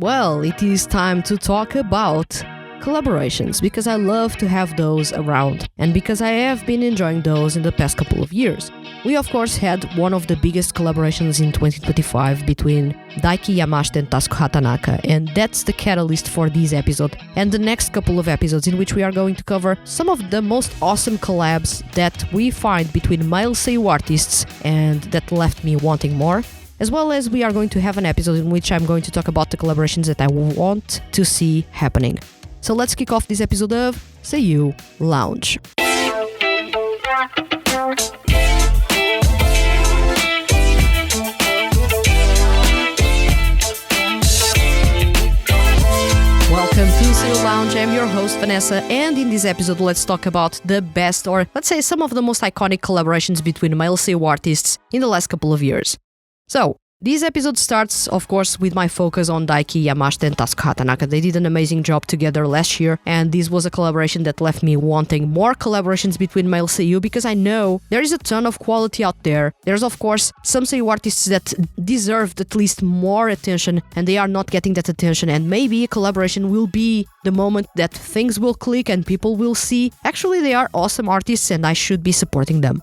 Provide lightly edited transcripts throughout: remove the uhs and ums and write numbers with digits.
Well, it is time to talk about collaborations, because I love to have those around, and because I have been enjoying those in the past couple of years. We of course had one of the biggest collaborations in 2025 between Daiki Yamashita and Tasuku Hatanaka, and that's the catalyst for this episode and the next couple of episodes, in which we are going to cover some of the most awesome collabs that we find between male Seiyuu artists and that left me wanting more. As well as we are going to have an episode in which I'm going to talk about the collaborations that I want to see happening. So let's kick off this episode of Seiyuu Lounge. Welcome to Seiyuu Lounge. I'm your host Vanessa, and in this episode let's talk about the best, or let's say some of the most iconic collaborations between male Seiyuu artists in the last couple of years. So, this episode starts, of course, with my focus on Daiki Yamashita and Tasuku Hatanaka. They did an amazing job together last year, and this was a collaboration that left me wanting more collaborations between male Seiyuu, because I know there is a ton of quality out there. There's, of course, some Seiyuu artists that deserved at least more attention, and they are not getting that attention, and maybe a collaboration will be the moment that things will click and people will see, actually, they are awesome artists and I should be supporting them.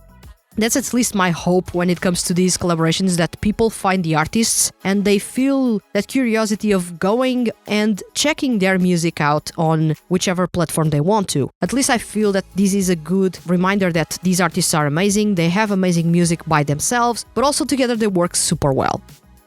That's at least my hope when it comes to these collaborations, that people find the artists and they feel that curiosity of going and checking their music out on whichever platform they want to. At least I feel that this is a good reminder that these artists are amazing, they have amazing music by themselves, but also together they work super well.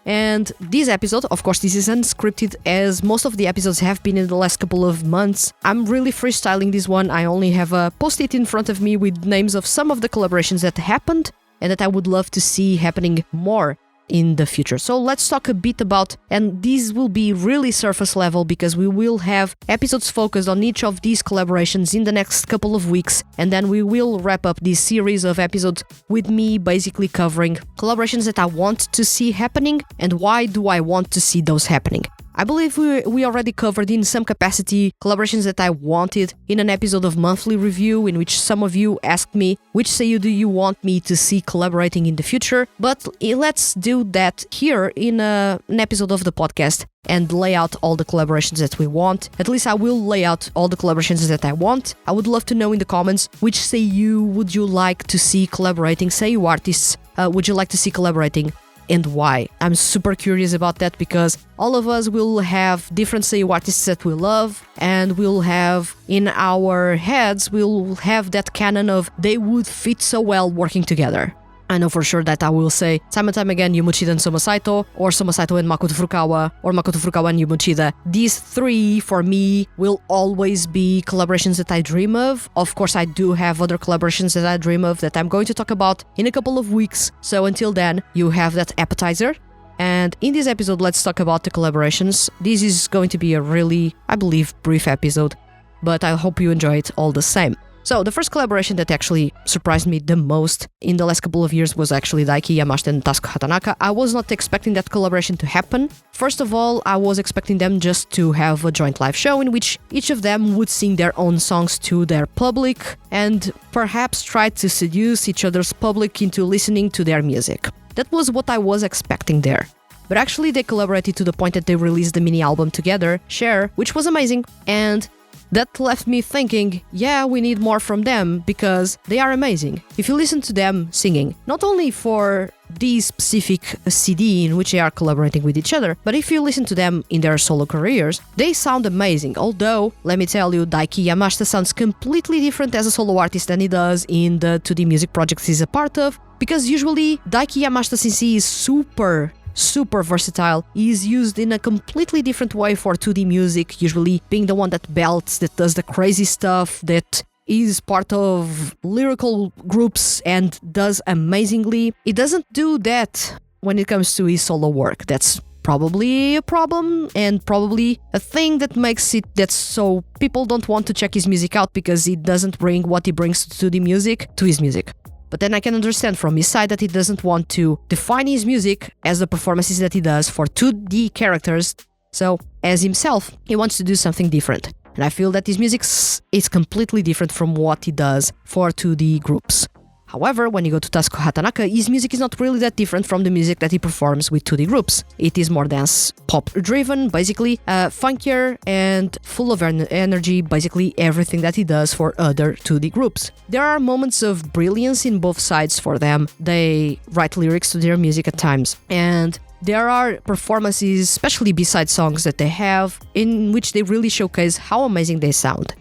And this episode, of course, this is unscripted, as most of the episodes have been in the last couple of months. I'm really freestyling this one. I only have a post-it in front of me with names of some of the collaborations that happened and that I would love to see happening more in the future. So let's talk a bit about, and this will be really surface level because we will have episodes focused on each of these collaborations in the next couple of weeks, and then we will wrap up this series of episodes with me basically covering collaborations that I want to see happening and why do I want to see those happening. I believe we already covered in some capacity collaborations that I wanted in an episode of Monthly Review, in which some of you asked me which Seiyuu do you want me to see collaborating in the future, but let's do that here in an episode of the podcast and lay out all the collaborations that we want. At least I will lay out all the collaborations that I want. I would love to know in the comments which Seiyuu would you like to see collaborating, Seiyuu artists would you like to see collaborating, and why. I'm super curious about that, because all of us will have different Seiyuu artists that we love, and we'll have in our heads, we'll have that canon of they would fit so well working together. I know for sure that I will say time and time again Yu Mochida and Soma Saito, or Soma Saito and Makoto Furukawa, or Makoto Furukawa and Yu Mochida. These three, for me, will always be collaborations that I dream of. Of course, I do have other collaborations that I dream of that I'm going to talk about in a couple of weeks. So until then, you have that appetizer. And in this episode, let's talk about the collaborations. This is going to be a really, I believe, brief episode, but I hope you enjoy it all the same. So the first collaboration that actually surprised me the most in the last couple of years was actually Daiki Yamashita and Tasuku Hatanaka. I was not expecting that collaboration to happen. First of all, I was expecting them just to have a joint live show in which each of them would sing their own songs to their public and perhaps try to seduce each other's public into listening to their music. That was what I was expecting there. But actually they collaborated to the point that they released the mini album together, Share, which was amazing, and that left me thinking, yeah, we need more from them because they are amazing. If you listen to them singing, not only for this specific CD in which they are collaborating with each other, but if you listen to them in their solo careers, they sound amazing. Although, let me tell you, Daiki Yamashita sounds completely different as a solo artist than he does in the 2D music projects he's a part of, because usually Daiki Yamashita, since he is super versatile, is used in a completely different way for 2D music, usually being the one that belts, that does the crazy stuff, that is part of lyrical groups and does amazingly. He doesn't do that when it comes to his solo work. That's probably a problem and probably a thing that makes it that so people don't want to check his music out, because he doesn't bring what he brings to 2D music to his music. But then I can understand from his side that he doesn't want to define his music as the performances that he does for 2D characters. So, as himself, he wants to do something different. And I feel that his music is completely different from what he does for 2D groups. However, when you go to Tasuku Hatanaka, his music is not really that different from the music that he performs with 2D groups. It is more dance pop driven, basically, funkier and full of energy, basically everything that he does for other 2D groups. There are moments of brilliance in both sides for them. They write lyrics to their music at times, and there are performances, especially B-side songs that they have, in which they really showcase how amazing they sound.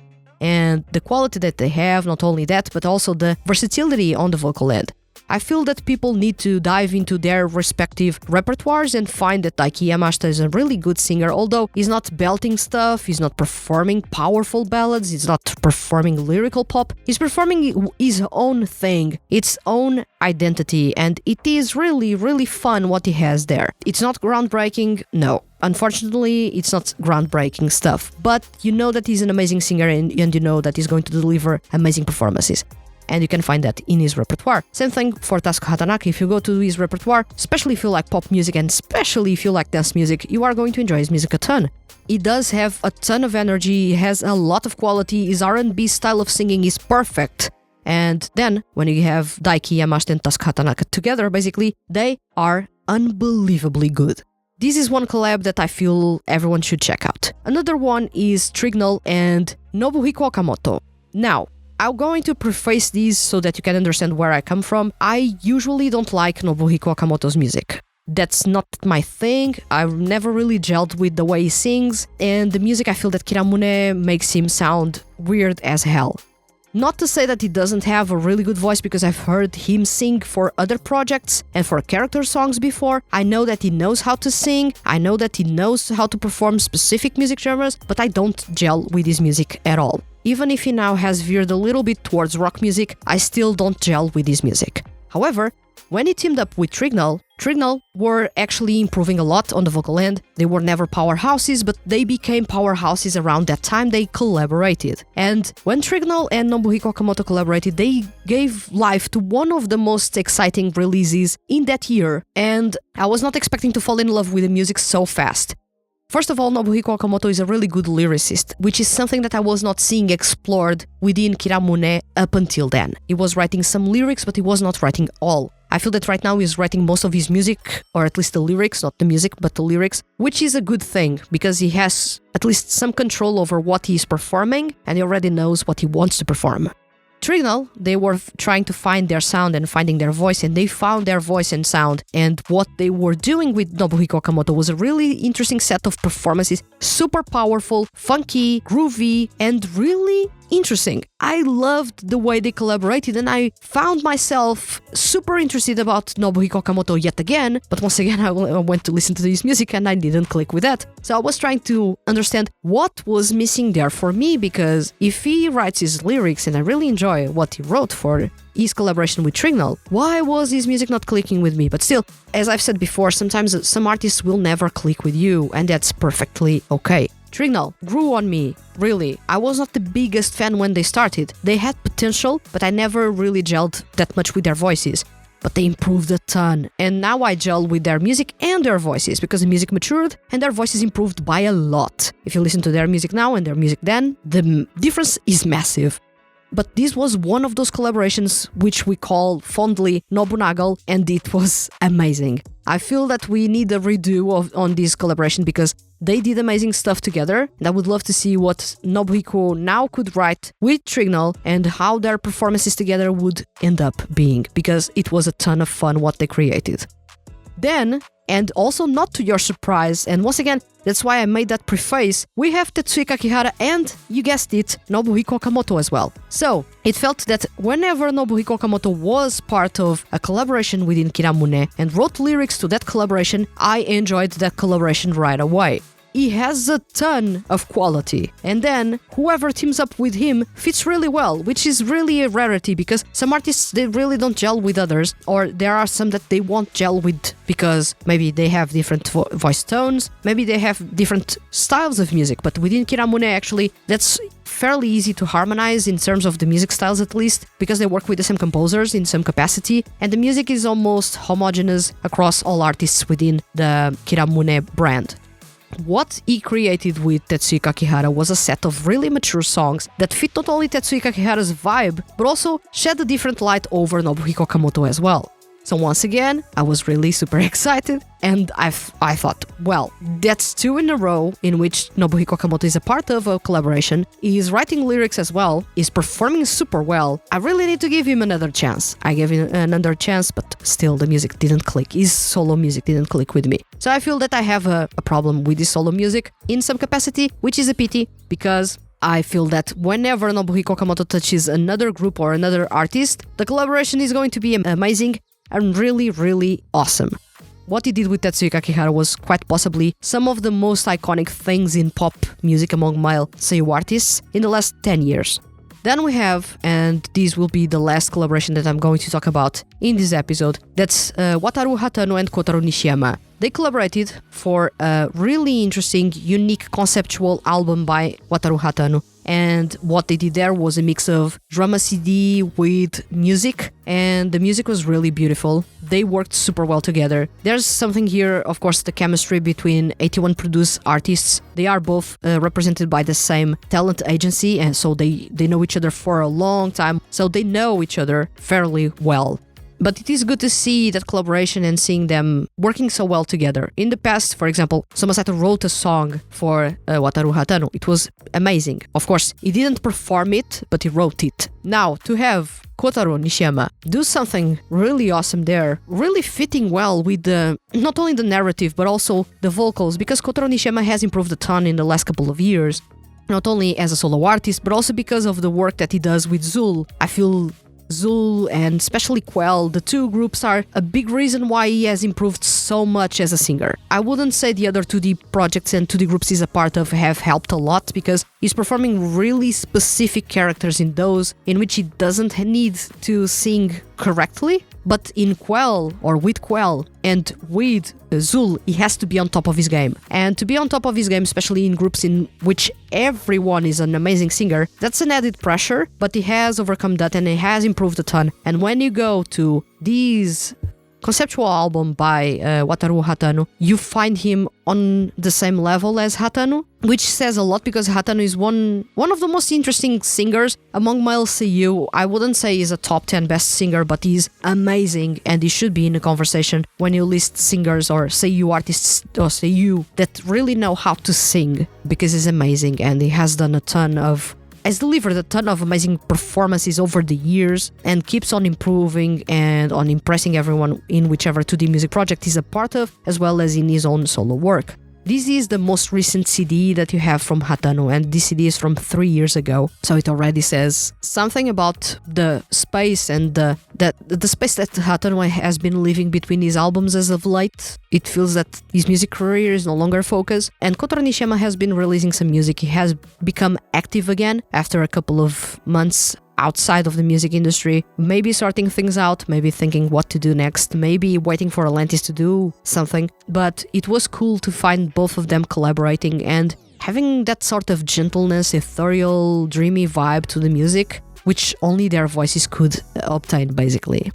And the quality that they have, not only that, but also the versatility on the vocal end. I feel that people need to dive into their respective repertoires and find that Daiki Yamashita is a really good singer, although he's not belting stuff, he's not performing powerful ballads, he's not performing lyrical pop, he's performing his own thing, its own identity, and it is really, really fun what he has there. It's not groundbreaking, no. Unfortunately, it's not groundbreaking stuff, but you know that he's an amazing singer and you know that he's going to deliver amazing performances. And you can find that in his repertoire. Same thing for Tasuku Hatanaka. If you go to his repertoire, especially if you like pop music and especially if you like dance music, you are going to enjoy his music a ton. He does have a ton of energy, he has a lot of quality, his R&B style of singing is perfect. And then, when you have Daiki Yamashita and Tasuku Hatanaka together, basically, they are unbelievably good. This is one collab that I feel everyone should check out. Another one is Trignal and Nobuhiko Okamoto. Now, I'm going to preface these so that you can understand where I come from. I usually don't like Nobuhiko Okamoto's music. That's not my thing. I've never really gelled with the way he sings, and the music, I feel that Kiramune makes him sound weird as hell. Not to say that he doesn't have a really good voice, because I've heard him sing for other projects and for character songs before. I know that he knows how to sing, I know that he knows how to perform specific music genres, but I don't gel with his music at all. Even if he now has veered a little bit towards rock music, I still don't gel with his music. However, when he teamed up with Trignal were actually improving a lot on the vocal end. They were never powerhouses, but they became powerhouses around that time they collaborated. And when Trignal and Nobuhiko Okamoto collaborated, they gave life to one of the most exciting releases in that year, and I was not expecting to fall in love with the music so fast. First of all, Nobuhiko Okamoto is a really good lyricist, which is something that I was not seeing explored within Kiramune up until then. He was writing some lyrics, but he was not writing all. I feel that right now he's writing most of his music, or at least the lyrics, not the music, but the lyrics, which is a good thing, because he has at least some control over what he is performing, and he already knows what he wants to perform. Trignal, they were trying to find their sound and finding their voice, and they found their voice and sound, and what they were doing with Nobuhiko Okamoto was a really interesting set of performances, super powerful, funky, groovy, and really interesting. I loved the way they collaborated, and I found myself super interested about Nobuhiko Okamoto yet again, but once again I went to listen to his music and I didn't click with that. So I was trying to understand what was missing there for me, because if he writes his lyrics and I really enjoy what he wrote for his collaboration with Trignal, why was his music not clicking with me? But still, as I've said before, sometimes some artists will never click with you, and that's perfectly okay. Trignal grew on me, really. I was not the biggest fan when they started. They had potential, but I never really gelled that much with their voices. But they improved a ton, and now I gel with their music and their voices, because the music matured and their voices improved by a lot. If you listen to their music now and their music then, the difference is massive. But this was one of those collaborations which we call fondly Nobunagal, and it was amazing. I feel that we need a redo on this collaboration, because they did amazing stuff together, and I would love to see what Nobuhiko now could write with Trignal and how their performances together would end up being, because it was a ton of fun what they created. Then, and also not to your surprise, and once again, that's why I made that preface, we have Tetsuya Kakihara and, you guessed it, Nobuhiko Okamoto as well. So, it felt that whenever Nobuhiko Okamoto was part of a collaboration within Kiramune and wrote lyrics to that collaboration, I enjoyed that collaboration right away. He has a ton of quality, and then whoever teams up with him fits really well, which is really a rarity, because some artists, they really don't gel with others, or there are some that they won't gel with because maybe they have different voice tones, maybe they have different styles of music, but within Kiramune actually that's fairly easy to harmonize in terms of the music styles, at least, because they work with the same composers in some capacity, and the music is almost homogeneous across all artists within the Kiramune brand. What he created with Tetsuya Kakihara was a set of really mature songs that fit not only Tetsuya Kakihara's vibe, but also shed a different light over Nobuhiko Okamoto as well. So once again, I was really super excited, and I thought, well, that's 2 in a row in which Nobuhiko Okamoto is a part of a collaboration. He's writing lyrics as well, he's performing super well. I really need to give him another chance. I gave him another chance, but still the music didn't click. His solo music didn't click with me. So I feel that I have a problem with his solo music in some capacity, which is a pity, because I feel that whenever Nobuhiko Okamoto touches another group or another artist, the collaboration is going to be amazing and really, really awesome. What he did with Tetsuya Kakihara was quite possibly some of the most iconic things in pop music among male Seiyuu artists in the last 10 years. Then we have, and this will be the last collaboration that I'm going to talk about in this episode, that's Wataru Hatano and Kotaro Nishiyama. They collaborated for a really interesting, unique conceptual album by Wataru Hatano. And what they did there was a mix of drama CD with music, and the music was really beautiful. They worked super well together. There's something here, of course, the chemistry between 81 produced artists. They are both represented by the same talent agency, and so they know each other for a long time, so they know each other fairly well. But it is good to see that collaboration and seeing them working so well together. In the past, for example, Somasato wrote a song for Wataru Hatano. It was amazing. Of course, he didn't perform it, but he wrote it. Now, to have Kotaro Nishiyama do something really awesome there, really fitting well with not only the narrative, but also the vocals, because Kotaro Nishiyama has improved a ton in the last couple of years, not only as a solo artist, but also because of the work that he does with Zul. I feel Zul and especially Quell, the 2 groups are a big reason why he has improved so much as a singer. I wouldn't say the other 2D projects and 2D groups he's a part of have helped a lot, because he's performing really specific characters in those in which he doesn't need to sing correctly. But in Quell, or with Quell, and with Zul, he has to be on top of his game. And to be on top of his game, especially in groups in which everyone is an amazing singer, that's an added pressure, but he has overcome that and he has improved a ton. And when you go to these conceptual album by Wataru Hatano, you find him on the same level as Hatano, which says a lot, because Hatano is one of the most interesting singers among male Seiyuu. I wouldn't say he's a top 10 best singer, but he's amazing, and he should be in a conversation when you list singers or Seiyuu artists or Seiyuu that really know how to sing, because he's amazing and he has delivered a ton of amazing performances over the years and keeps on improving and on impressing everyone in whichever 2D music project he's a part of, as well as in his own solo work. This is the most recent CD that you have from Hatano, and this CD is from 3 years ago, so it already says something about the space and the space that Hatano has been living between his albums as of late. It feels that his music career is no longer focused, and Kotaro Nishiyama has been releasing some music. He has become active again after a couple of months outside of the music industry, maybe sorting things out, maybe thinking what to do next, maybe waiting for Atlantis to do something. But it was cool to find both of them collaborating and having that sort of gentleness, ethereal, dreamy vibe to the music, which only their voices could obtain, basically.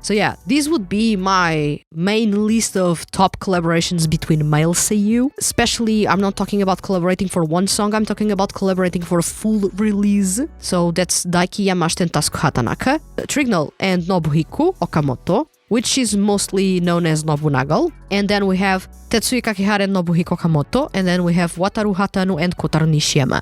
So yeah, this would be my main list of top collaborations between male Seiyuu. Especially, I'm not talking about collaborating for one song, I'm talking about collaborating for a full release. So that's Daiki Yamashita and Tasuku Hatanaka, Trignal and Nobuhiko Okamoto, which is mostly known as Nobunagal. And then we have Tetsuya Kakihara and Nobuhiko Okamoto, and then we have Wataru Hatano and Kotaro Nishiyama.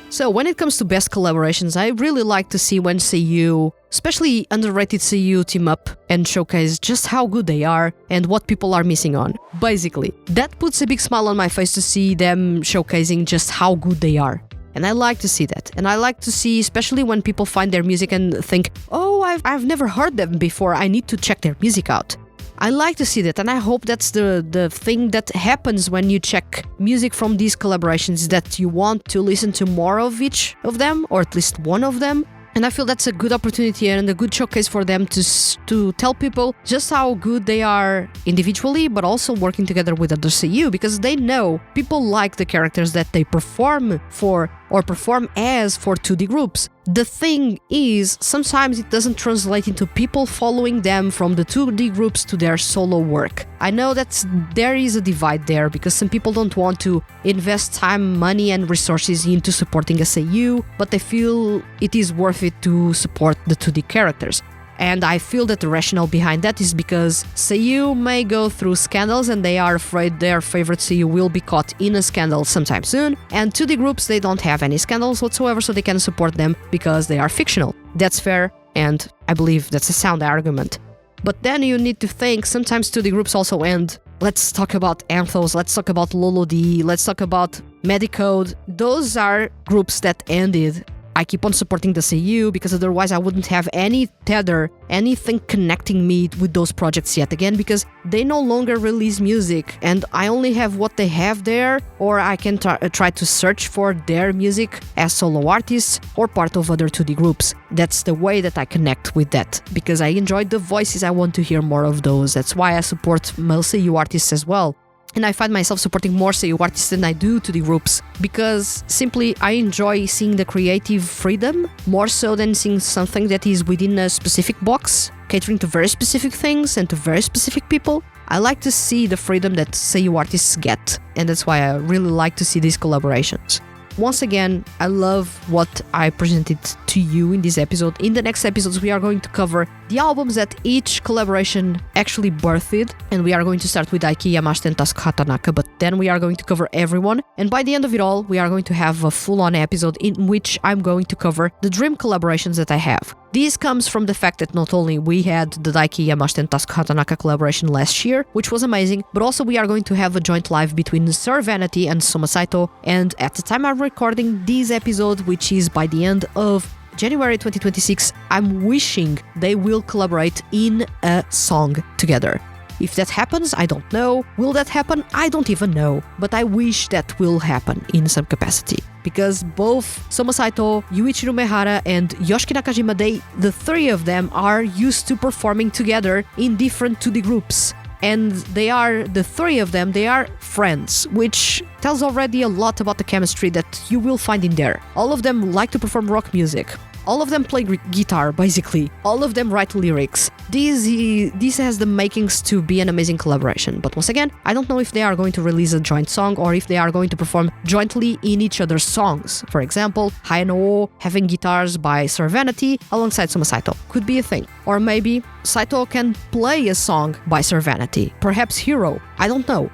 So when it comes to best collaborations, I really like to see when Seiyuu, especially underrated Seiyuu, team up and showcase just how good they are and what people are missing on. Basically, that puts a big smile on my face to see them showcasing just how good they are. And I like to see that. And I like to see, especially when people find their music and think, oh, I've never heard them before, I need to check their music out. I like to see that, and I hope that's the thing that happens when you check music from these collaborations, that you want to listen to more of each of them, or at least one of them. And I feel that's a good opportunity and a good showcase for them to tell people just how good they are individually, but also working together with other Seiyuu, because they know people like the characters that they perform for or perform as for 2D groups. The thing is, sometimes it doesn't translate into people following them from the 2D groups to their solo work. I know that there is a divide there because some people don't want to invest time, money and resources into supporting a Seiyuu, but they feel it is worth it to support the 2D characters. And I feel that the rationale behind that is because Seiyuu may go through scandals and they are afraid their favorite Seiyuu will be caught in a scandal sometime soon, and 2D groups, they don't have any scandals whatsoever, so they can support them because they are fictional. That's fair, and I believe that's a sound argument. But then you need to think, sometimes 2D groups also end. Let's talk about Anthos, let's talk about Lolo-D, let's talk about Medicode. Those are groups that ended. I keep on supporting the Seiyuu because otherwise I wouldn't have any tether, anything connecting me with those projects yet again, because they no longer release music and I only have what they have there, or I can try to search for their music as solo artists or part of other 2D groups. That's the way that I connect with that, because I enjoy the voices, I want to hear more of those. That's why I support male Seiyuu artists as well. And I find myself supporting more Seiyuu artists than I do to the groups, because simply I enjoy seeing the creative freedom more so than seeing something that is within a specific box, catering to very specific things and to very specific people. I like to see the freedom that Seiyuu artists get, and that's why I really like to see these collaborations. Once again, I love what I presented to you in this episode. In the next episodes, we are going to cover the albums that each collaboration actually birthed, and we are going to start with Daiki Yamashita and Tasuku Hatanaka, but then we are going to cover everyone, and by the end of it all, we are going to have a full-on episode in which I'm going to cover the dream collaborations that I have. This comes from the fact that not only we had the Daiki Yamashita and Tasuku Hatanaka collaboration last year, which was amazing, but also we are going to have a joint live between Sir Vanity and Soma Saito, and at the time I'm recording this episode, which is by the end of January 2026, I'm wishing they will collaborate in a song together. If that happens, I don't know. Will that happen? I don't even know. But I wish that will happen in some capacity. Because both Soma Saito, Yuichiro Mehara, and Yoshiki Nakajima, the three of them are used to performing together in different 2D groups. And the three of them, they are friends, which tells already a lot about the chemistry that you will find in there. All of them like to perform rock music. All of them play guitar, basically. All of them write lyrics. This has the makings to be an amazing collaboration. But once again, I don't know if they are going to release a joint song or if they are going to perform jointly in each other's songs. For example, Hayano having guitars by Sir Vanity alongside Soma Saito. Could be a thing. Or maybe Saito can play a song by Sir Vanity. Perhaps Hero. I don't know.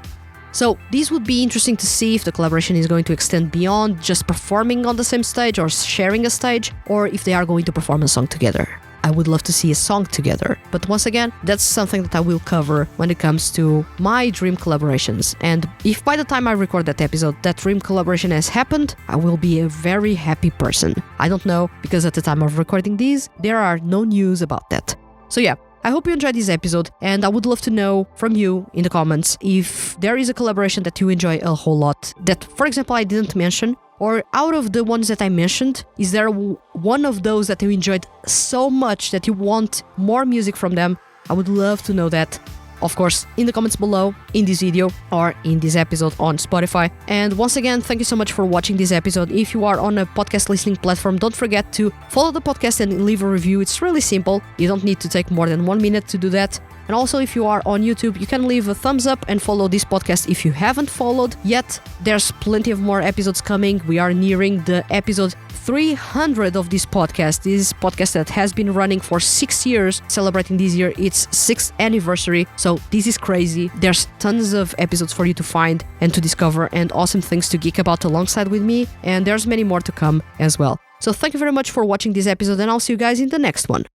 So this would be interesting to see if the collaboration is going to extend beyond just performing on the same stage or sharing a stage, or if they are going to perform a song together. I would love to see a song together. But once again, that's something that I will cover when it comes to my dream collaborations. And if by the time I record that episode, that dream collaboration has happened, I will be a very happy person. I don't know, because at the time of recording these, there are no news about that. So yeah. I hope you enjoyed this episode, and I would love to know from you in the comments if there is a collaboration that you enjoy a whole lot that, for example, I didn't mention, or out of the ones that I mentioned, is there one of those that you enjoyed so much that you want more music from them? I would love to know that. Of course, in the comments below, in this video, or in this episode on Spotify. And once again, thank you so much for watching this episode. If you are on a podcast listening platform, don't forget to follow the podcast and leave a review. It's really simple. You don't need to take more than 1 minute to do that. And also, if you are on YouTube, you can leave a thumbs up and follow this podcast if you haven't followed yet. There's plenty of more episodes coming. We are nearing the episode 300 of this podcast. This podcast that has been running for 6 years, celebrating this year its 6th anniversary. So this is crazy. There's tons of episodes for you to find and to discover, and awesome things to geek about alongside with me. And there's many more to come as well. So thank you very much for watching this episode, and I'll see you guys in the next one.